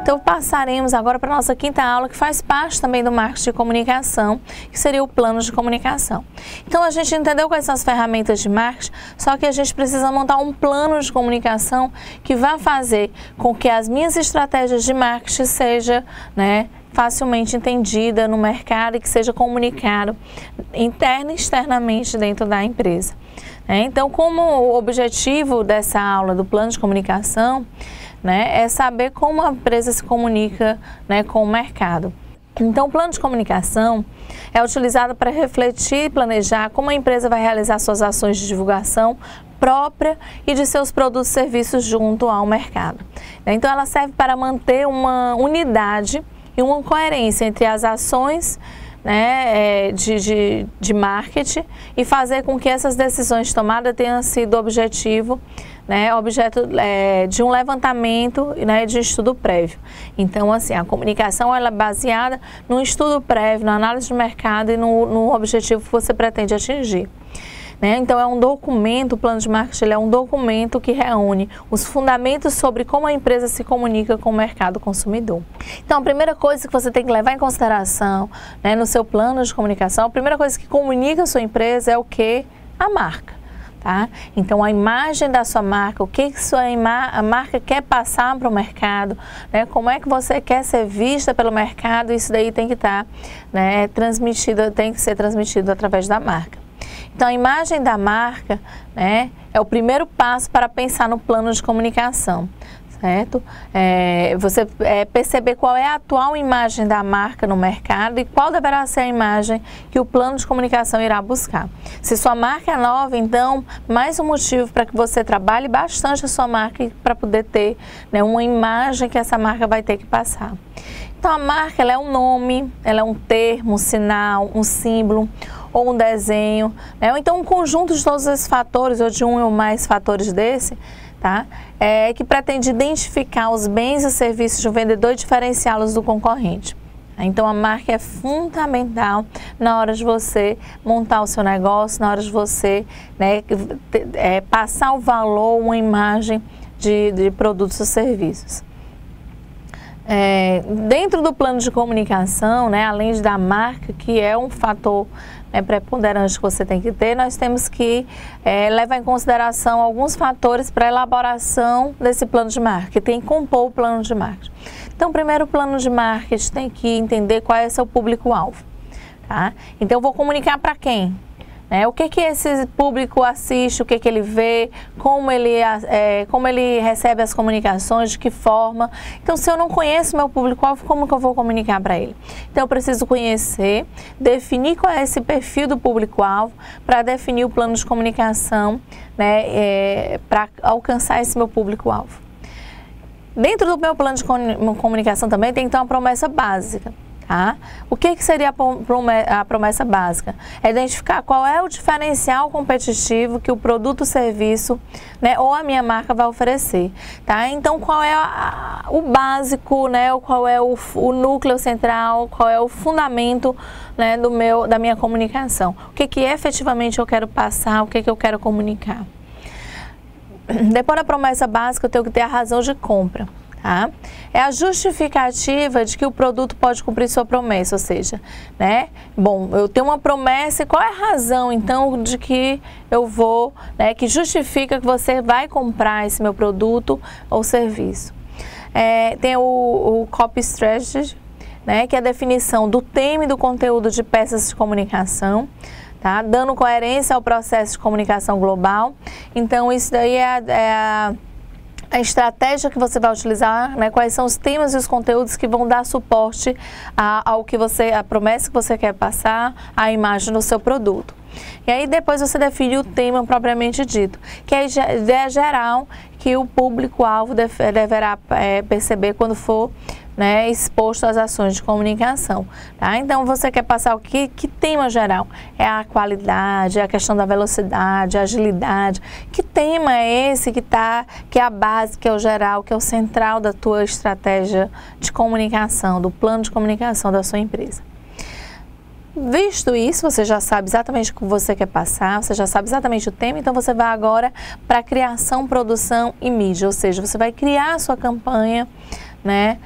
Então passaremos agora para a nossa quinta aula, que faz parte também do marketing de comunicação, que seria o plano de comunicação. Então a gente entendeu quais são as ferramentas de marketing, só que a gente precisa montar um plano de comunicação que vai fazer com que as minhas estratégias de marketing sejam, né, facilmente entendida no mercado e que seja comunicado interna e externamente dentro da empresa. Então, como o objetivo dessa aula do plano de comunicação, né, é saber como a empresa se comunica, né, com o mercado. Então, o plano de comunicação é utilizado para refletir e planejar como a empresa vai realizar suas ações de divulgação própria e de seus produtos e serviços junto ao mercado. Então, ela serve para manter uma unidade e uma coerência entre as ações, né, de marketing e fazer com que essas decisões tomadas tenham sido objeto de um levantamento, né, de estudo prévio. Então, assim, a comunicação ela é baseada no estudo prévio, na análise de mercado e no objetivo que você pretende atingir. Então, é um documento, o plano de marketing é um documento que reúne os fundamentos sobre como a empresa se comunica com o mercado consumidor. Então, a primeira coisa que você tem que levar em consideração, né, no seu plano de comunicação, a primeira coisa que comunica a sua empresa é o quê? A marca. Tá? Então, a imagem da sua marca, o que a marca quer passar para o mercado, né? Como é que você quer ser vista pelo mercado, isso daí tem que estar, né, transmitido, tem que ser transmitido através da marca. Então, a imagem da marca, né, é o primeiro passo para pensar no plano de comunicação, certo? Você perceber qual é a atual imagem da marca no mercado e qual deverá ser a imagem que o plano de comunicação irá buscar. Se sua marca é nova, então, mais um motivo para que você trabalhe bastante a sua marca para poder ter, né, uma imagem que essa marca vai ter que passar. Então, a marca ela é um nome, ela é um termo, um sinal, um símbolo ou um desenho, né? Ou então um conjunto de todos esses fatores ou de um ou mais fatores desse, tá? Que pretende identificar os bens e serviços de um vendedor e diferenciá-los do concorrente. Então, a marca é fundamental na hora de você montar o seu negócio, na hora de você, né, passar o valor, uma imagem de produtos e serviços. Dentro do plano de comunicação, né, além da marca, que é um fator, né, preponderante que você tem que ter, nós temos que levar em consideração alguns fatores para a elaboração desse plano de marketing, tem que compor o plano de marketing. Então, primeiro, o plano de marketing tem que entender qual é o seu público-alvo. Tá? Então, eu vou comunicar para quem? O que esse público assiste, o que ele vê, como ele recebe as comunicações, de que forma. Então, se eu não conheço meu público-alvo, como que eu vou comunicar para ele? Então, eu preciso conhecer, definir qual é esse perfil do público-alvo para definir o plano de comunicação, né, para alcançar esse meu público-alvo. Dentro do meu plano de comunicação também tem que ter uma promessa básica. Tá? O que seria a promessa básica? É identificar qual é o diferencial competitivo que o produto ou serviço, né, ou a minha marca vai oferecer. Tá? Então, qual é o básico, né, qual é o núcleo central, qual é o fundamento, né, da minha comunicação? O que efetivamente eu quero passar, o que eu quero comunicar? Depois da promessa básica, eu tenho que ter a razão de compra. Tá? É a justificativa de que o produto pode cumprir sua promessa, ou seja, né? Bom, eu tenho uma promessa e qual é a razão, então, de que eu vou, né, que justifica que você vai comprar esse meu produto ou serviço. Tem o Copy Strategy, né, que é a definição do tema e do conteúdo de peças de comunicação, tá? Dando coerência ao processo de comunicação global. Então, isso daí é a estratégia que você vai utilizar, né, quais são os temas e os conteúdos que vão dar suporte ao que a promessa que você quer passar, a imagem do seu produto. E aí depois você define o tema propriamente dito, que é a ideia geral que o público-alvo deverá perceber quando for, né, exposto às ações de comunicação. Tá? Então, você quer passar o que tema geral? É a qualidade, é a questão da velocidade, a agilidade. Que tema é esse que é a base, que é o geral, que é o central da tua estratégia de comunicação, do plano de comunicação da sua empresa? Visto isso, você já sabe exatamente o que você quer passar, você já sabe exatamente o tema, então você vai agora para criação, produção e mídia, ou seja, você vai criar a sua campanha, né,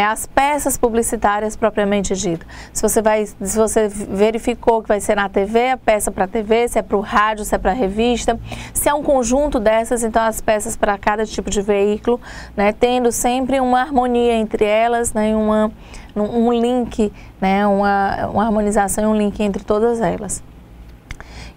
as peças publicitárias propriamente dita. Se você verificou que vai ser na TV, a peça para TV, se é para o rádio, se é para a revista, se é um conjunto dessas, então as peças para cada tipo de veículo, né, tendo sempre uma harmonia entre elas, né, um link, né, uma harmonização e um link entre todas elas.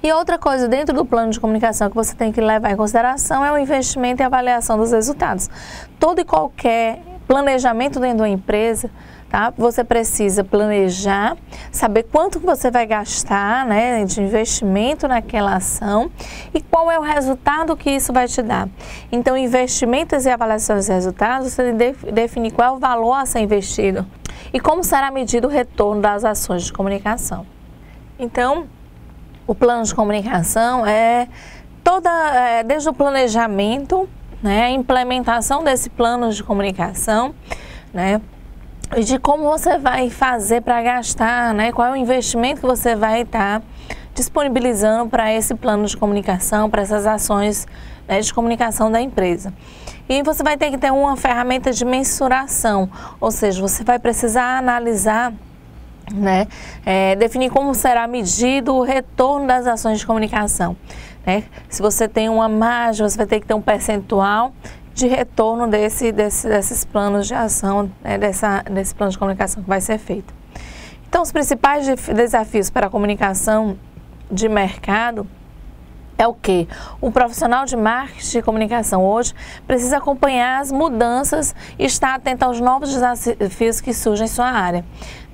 E outra coisa dentro do plano de comunicação que você tem que levar em consideração é o investimento e avaliação dos resultados. Todo e qualquer planejamento dentro da empresa, tá? Você precisa planejar, saber quanto que você vai gastar, né, de investimento naquela ação e qual é o resultado que isso vai te dar. Então, investimentos e avaliações de resultados, você define qual é o valor a ser investido e como será medido o retorno das ações de comunicação. Então, o plano de comunicação desde o planejamento, né, a implementação desse plano de comunicação, né, e de como você vai fazer para gastar, né, qual é o investimento que você vai estar disponibilizando para esse plano de comunicação, para essas ações, né, de comunicação da empresa. E você vai ter que ter uma ferramenta de mensuração, ou seja, você vai precisar analisar, né, definir como será medido o retorno das ações de comunicação, né? Se você tem uma margem, você vai ter que ter um percentual de retorno desses planos de ação, né, desse plano de comunicação que vai ser feito. Então, os principais desafios para a comunicação de mercado é o quê? O profissional de marketing e comunicação hoje precisa acompanhar as mudanças e estar atento aos novos desafios que surgem em sua área.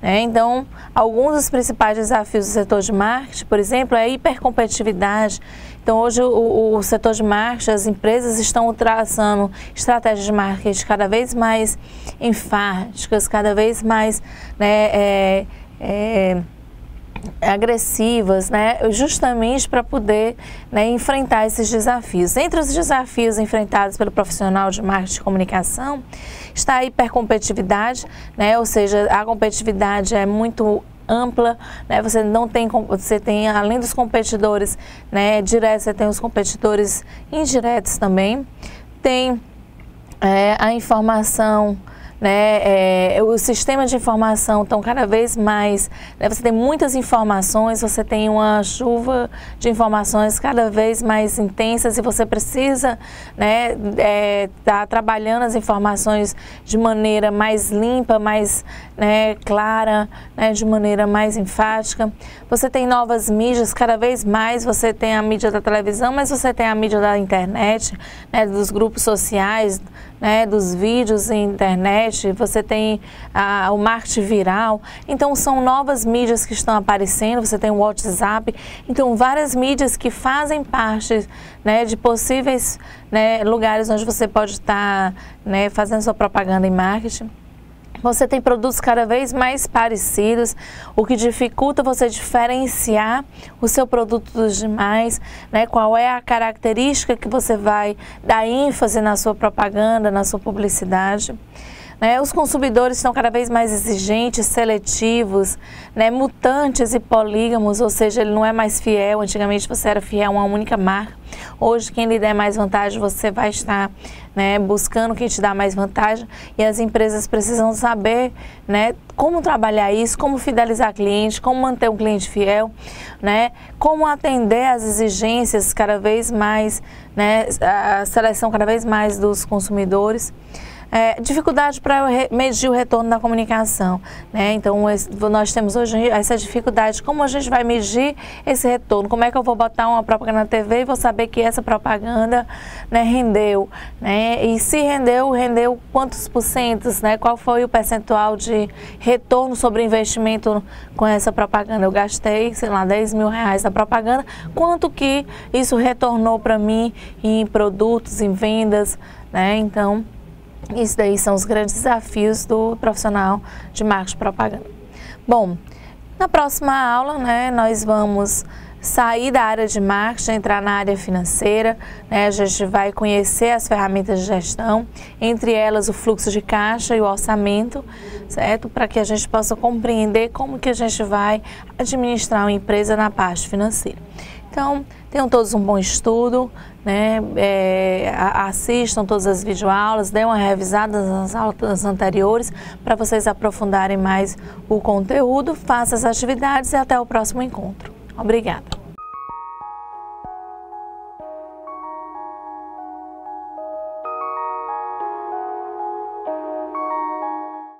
Então, alguns dos principais desafios do setor de marketing, por exemplo, é a hipercompetitividade. Então, hoje o setor de marketing, as empresas estão traçando estratégias de marketing cada vez mais enfáticas, cada vez mais, né, agressivas, né, justamente para poder, né, enfrentar esses desafios. Entre os desafios enfrentados pelo profissional de marketing e comunicação está a hipercompetitividade, né, ou seja, a competitividade é muito ampla, né, você tem além dos competidores, né, diretos, você tem os competidores indiretos também, tem a informação, né, o sistema de informação estão cada vez mais, né, você tem muitas informações, você tem uma chuva de informações cada vez mais intensas e você precisa, né, tá trabalhando as informações de maneira mais limpa, mais, né, clara, né, de maneira mais enfática. Você tem novas mídias, cada vez mais você tem a mídia da televisão, mas você tem a mídia da internet, né, dos grupos sociais, né, dos vídeos em internet, você tem o marketing viral. Então são novas mídias que estão aparecendo, você tem o WhatsApp, então várias mídias que fazem parte, né, de possíveis, né, lugares onde você pode estar, né, fazendo sua propaganda em marketing. Você tem produtos cada vez mais parecidos, o que dificulta você diferenciar o seu produto dos demais, né? Qual é a característica que você vai dar ênfase na sua propaganda, na sua publicidade. Né? Os consumidores estão cada vez mais exigentes, seletivos, né? Mutantes e polígamos, ou seja, ele não é mais fiel. Antigamente você era fiel a uma única marca. Hoje, quem lhe der mais vantagem, você vai estar, né, buscando quem te dá mais vantagem. E as empresas precisam saber, né, como trabalhar isso, como fidelizar cliente, como manter um cliente fiel, né, como atender às exigências cada vez mais, né, a seleção cada vez mais dos consumidores. Dificuldade para medir o retorno da comunicação, né? Então nós temos hoje essa dificuldade, como a gente vai medir esse retorno, como é que eu vou botar uma propaganda na TV e vou saber que essa propaganda, né, rendeu, né? E se rendeu quantos porcentos, né? Qual foi o percentual de retorno sobre investimento com essa propaganda? Eu gastei, sei lá, 10 mil reais na propaganda, quanto que isso retornou para mim em produtos, em vendas, né? Então, isso daí são os grandes desafios do profissional de marketing e propaganda. Bom, na próxima aula, né, nós vamos sair da área de marketing, entrar na área financeira, né? A gente vai conhecer as ferramentas de gestão, entre elas o fluxo de caixa e o orçamento, certo? Para que a gente possa compreender como que a gente vai administrar uma empresa na parte financeira. Então, tenham todos um bom estudo, né? Assistam todas as videoaulas, dêem uma revisada nas aulas anteriores para vocês aprofundarem mais o conteúdo, façam as atividades e até o próximo encontro. Obrigada!